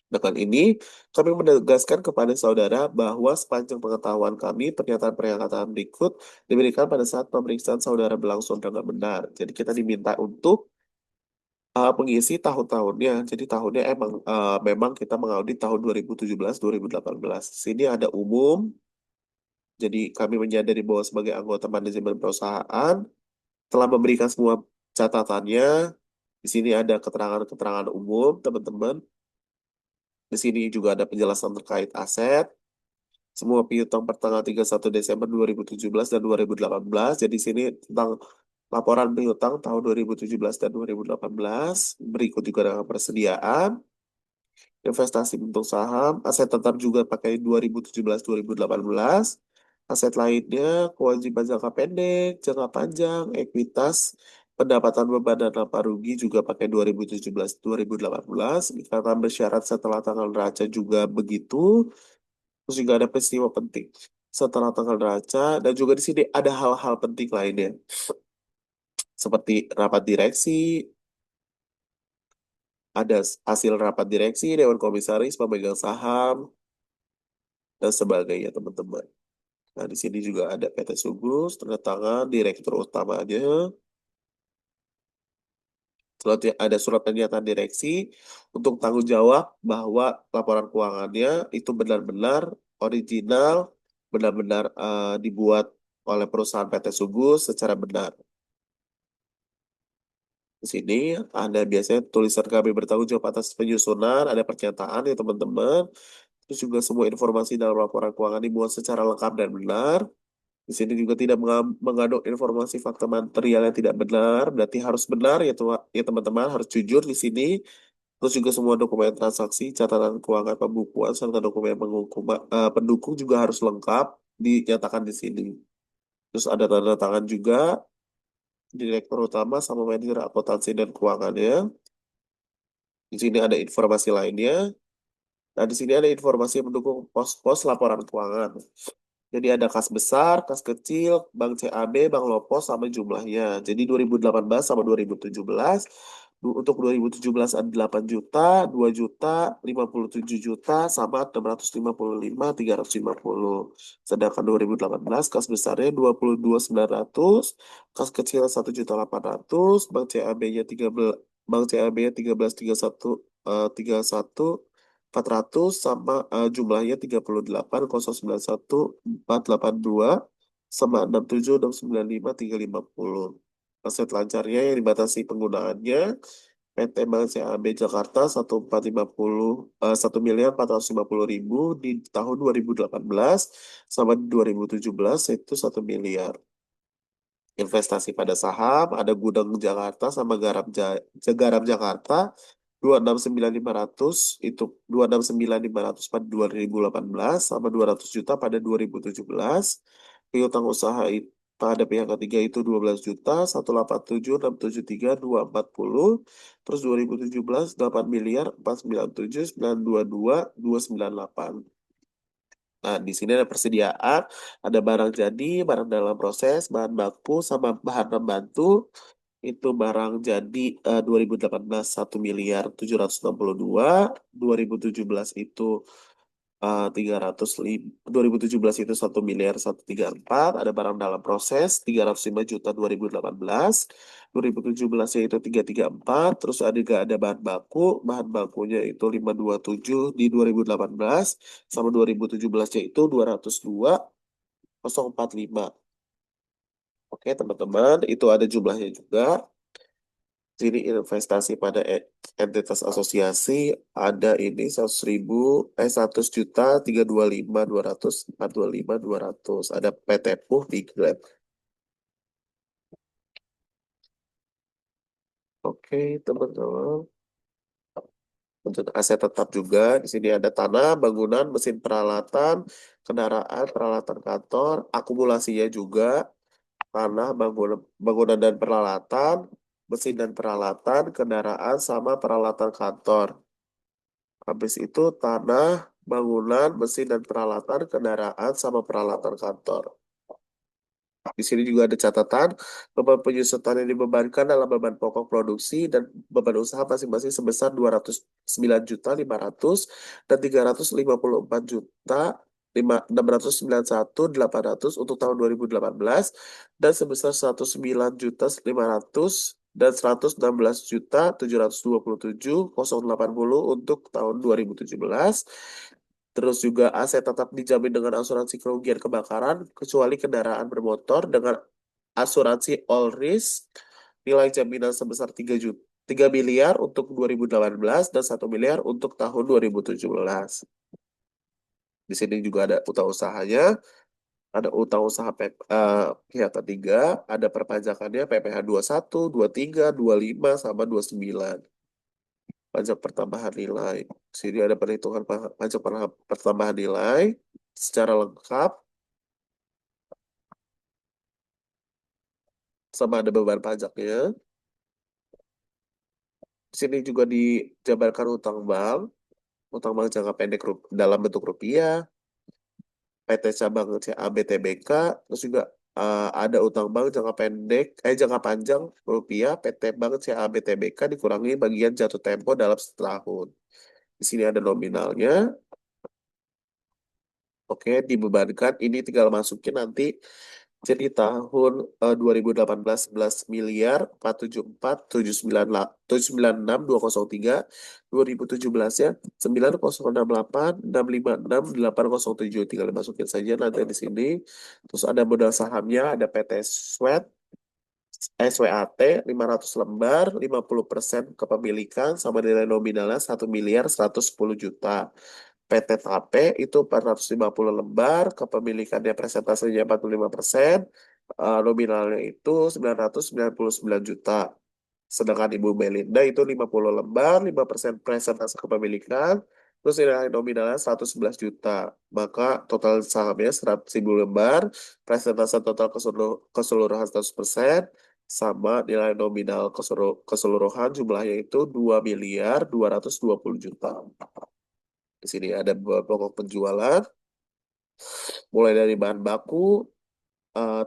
B: Dengan ini, kami menegaskan kepada saudara bahwa sepanjang pengetahuan kami, pernyataan-pernyataan berikut diberikan pada saat pemeriksaan saudara berlangsung dengan benar. Jadi kita diminta untuk mengisi tahun-tahunnya. Jadi tahunnya memang kita mengaudit tahun 2017-2018. Sini ada umum, jadi kami menyadari bahwa sebagai anggota manajemen perusahaan telah memberikan semua catatannya. Di sini ada keterangan-keterangan umum, teman-teman. Di sini juga ada penjelasan terkait aset. Semua piutang per tanggal 31 Desember 2017 dan 2018. Jadi di sini tentang laporan piutang tahun 2017 dan 2018. Berikut juga dengan persediaan. Investasi bentuk saham, aset tetap juga pakai 2017-2018. Aset lainnya, kewajiban jangka pendek, jangka panjang, ekuitas, pendapatan beban dan apa rugi juga pakai 2017-2018. Karena bersyarat setelah tanggal neraca juga begitu. Terus juga ada peristiwa penting setelah tanggal neraca dan juga di sini ada hal-hal penting lainnya seperti rapat direksi, ada hasil rapat direksi, dewan komisaris, pemegang saham dan sebagainya, teman-teman. Nah, di sini juga ada PT Sugus, tanda tangan direktur utamanya. Selanjutnya ada surat pernyataan direksi untuk tanggung jawab bahwa laporan keuangannya itu benar-benar original, benar-benar dibuat oleh perusahaan PT Sugus secara benar. Di sini ada biasanya tulisan kami bertanggung jawab atas penyusunan, ada pernyataan ya teman-teman. Terus juga semua informasi dalam laporan keuangan dibuat secara lengkap dan benar. Di sini juga tidak mengandung informasi fakta material yang tidak benar, berarti harus benar ya, ya teman-teman, harus jujur di sini. Terus juga semua dokumen transaksi, catatan keuangan, pembukuan, serta dokumen pendukung juga harus lengkap dinyatakan di sini. Terus ada tanda tangan juga direktur utama sama manajer akuntansi dan keuangannya. Di sini ada informasi lainnya. Nah, di sini ada informasi yang mendukung pos-pos laporan keuangan. Jadi ada kas besar, kas kecil, Bank CAB, Bank Lopos sama jumlahnya. Jadi 2018 sama 2017. Untuk 2017 ada 8 juta, 2 juta, 57 juta, sama 655, 350. Sedangkan 2018 kas besarnya 22.900, kas kecil 1.800.000, Bank CAB-nya 1331, 31 400 sama jumlahnya 38.091.482 sama 67.695.350. Aset lancarnya yang dibatasi penggunaannya PT Bank CAB Jakarta 1 miliar 450 ribu di tahun 2018 sama di 2017 yaitu 1 miliar. Investasi pada saham, ada Gudang Jakarta sama Garam Jakarta 269.500 itu 269.500 pada 2018 sama 200 juta pada 2017. Piutang usaha pada pihak ketiga itu 12 juta 187.673.240. Terus 2017 8 miliar 497.922.298. Nah, di sini ada persediaan, ada barang jadi, barang dalam proses, bahan baku, sama bahan pembantu. Itu barang jadi 2018 1 miliar 762, 2017 itu 2017 itu 1 miliar 134, ada barang dalam proses 305 juta 2018, 2017 yaitu 334, terus ada bahan baku, bahan bakunya itu 527 di 2018, sama 2017 yaitu 202.045. Oke teman-teman, itu ada jumlahnya juga. Jadi investasi pada entitas asosiasi ada ini 100.000, 100 juta, 325, 200, 425, 200. Ada PT PUH di Grab. Oke, teman-teman. Untuk aset tetap juga, di sini ada tanah, bangunan, mesin peralatan, kendaraan, peralatan kantor, akumulasinya juga, tanah, bangunan dan peralatan, mesin dan peralatan, kendaraan, sama peralatan kantor. Habis itu tanah, bangunan, mesin dan peralatan, kendaraan, sama peralatan kantor. Di sini juga ada catatan, beban penyusutan yang dibebankan dalam beban pokok produksi dan beban usaha masing-masing sebesar 209.500.000 dan 354.691.800 untuk tahun 2018 dan sebesar 109.500.000 dan 116.727.080 untuk tahun 2017. Terus juga aset tetap dijamin dengan asuransi kerugian kebakaran, kecuali kendaraan bermotor dengan asuransi all risk, nilai jaminan sebesar 3 miliar untuk 2018 dan 1 miliar untuk tahun 2017. Di sini juga ada utang usahanya, ada utang usaha pihak ketiga, ada perpajakannya PPh 21, 23, 25, sama 29. Pajak pertambahan nilai. Di sini ada perhitungan pajak pertambahan nilai secara lengkap, sama ada beban pajaknya. Di sini juga dijabarkan utang bank jangka pendek dalam bentuk rupiah, PT cabang CABTBK, terus juga ada utang bank jangka panjang rupiah, PT Bank CABTBK dikurangi bagian jatuh tempo dalam setahun. Di sini ada nominalnya. Oke, dibebankan. Ini tinggal masukin nanti. Jadi tahun 2018 11 miliar 474.796.203, 2017 ya 9068.656.807, tinggal dimasukin saja nanti di sini. Terus ada modal sahamnya, ada PT SWAT SWAT 500 lembar, 50% kepemilikan sama nilai nominalnya 1.110.000.000. PT TAPE itu 450 lembar, kepemilikannya presentasinya 45%, nominalnya itu 999 juta. Sedangkan Ibu Melinda itu 50 lembar, 5% presentasi kepemilikan, terus nilai nominalnya 111 juta. Maka total sahamnya 100.000 lembar, presentasi total keseluruhan 100%, sama nilai nominal keseluruhan jumlahnya itu 2.220.000.000. Di sini ada pokok penjualan, mulai dari bahan baku,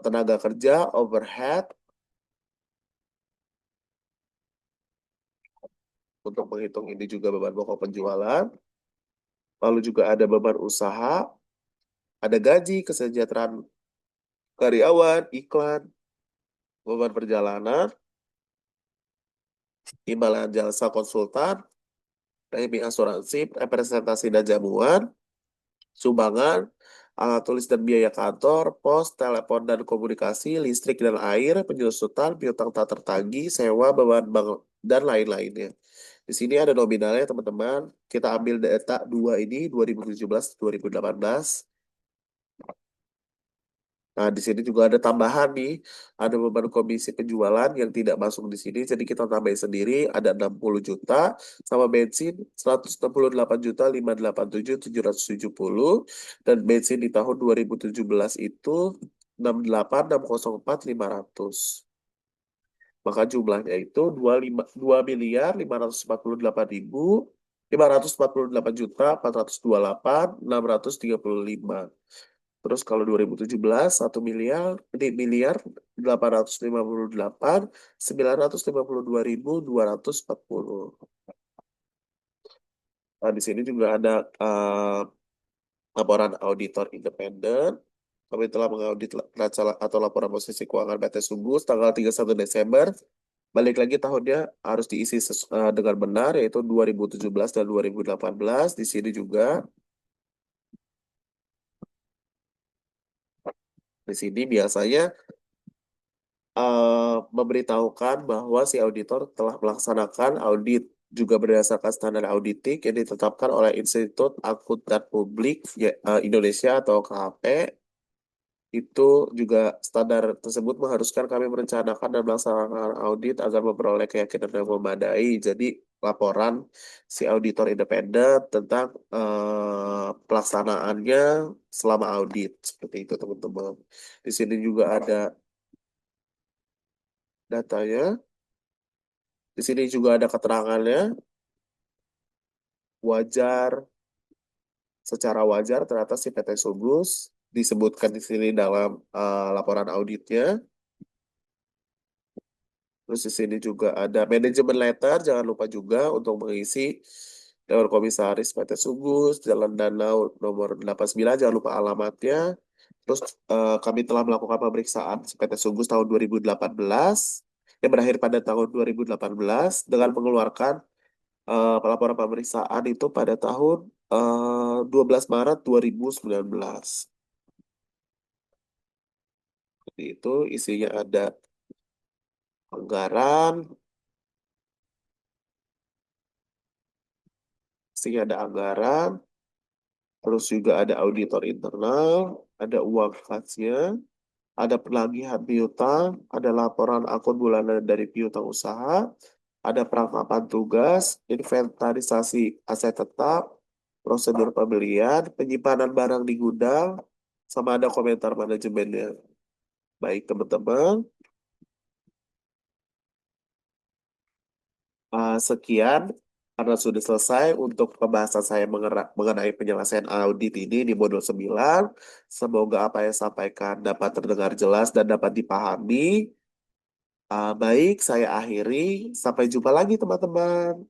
B: tenaga kerja, overhead, untuk menghitung ini juga beban pokok penjualan. Lalu juga ada beban usaha, ada gaji, kesejahteraan karyawan, iklan, beban perjalanan, imbalan jasa konsultan, premi asuransi, representasi dan jamuan, sumbangan, alat tulis dan biaya kantor, pos, telepon dan komunikasi, listrik dan air, penyusutan, piutang tak tertagih, sewa, beban bank, dan lain-lainnya. Di sini ada nominalnya, teman-teman. Kita ambil data dua ini, 2017-2018. Nah, di sini juga ada tambahan nih, ada beban komisi penjualan yang tidak masuk di sini, jadi kita tambahin sendiri, ada 60 juta, sama bensin 168.587.770, dan bensin di tahun 2017 itu 68.604.500. Maka jumlahnya itu 2.548.428.635. Terus kalau 2017 1 miliar, ini miliar 858.952.240. Nah, di sini juga ada laporan auditor independen. Kami telah mengaudit neraca atau laporan posisi keuangan PT Subus tanggal 31 Desember. Balik lagi tahunnya harus diisi dengan benar, yaitu 2017 dan 2018. Di sini juga, di sini biasanya memberitahukan bahwa si auditor telah melaksanakan audit juga berdasarkan standar auditing yang ditetapkan oleh Institut Akuntan Publik Indonesia atau KAP. Itu juga standar tersebut mengharuskan kami merencanakan dan melaksanakan audit agar memperoleh keyakinan yang memadai. Jadi laporan si auditor independen tentang pelaksanaannya selama audit seperti itu teman-teman. Di sini juga ada datanya. Di sini juga ada keterangannya. Wajar, secara wajar ternyata si PT Subrus disebutkan di sini dalam laporan auditnya. Terus di sini juga ada manajemen letter, jangan lupa juga untuk mengisi Dewan Komisaris PT Subrus, Jalan Danau nomor 89, jangan lupa alamatnya. Terus kami telah melakukan pemeriksaan PT Subrus tahun 2018, yang berakhir pada tahun 2018 dengan mengeluarkan pelaporan pemeriksaan itu pada tahun 12 Maret 2019. Jadi itu isinya ada anggaran, isinya ada anggaran, terus juga ada auditor internal, ada uang kasnya, ada penagihan piutang, ada laporan akun bulanan dari piutang usaha, ada perangkapan tugas, inventarisasi aset tetap, prosedur pembelian, penyimpanan barang di gudang, sama ada komentar manajemennya. Baik teman-teman, sekian karena sudah selesai untuk pembahasan saya mengenai penyelesaian audit ini di modul 9. Semoga apa yang saya sampaikan dapat terdengar jelas dan dapat dipahami. Baik, saya akhiri. Sampai jumpa lagi teman-teman.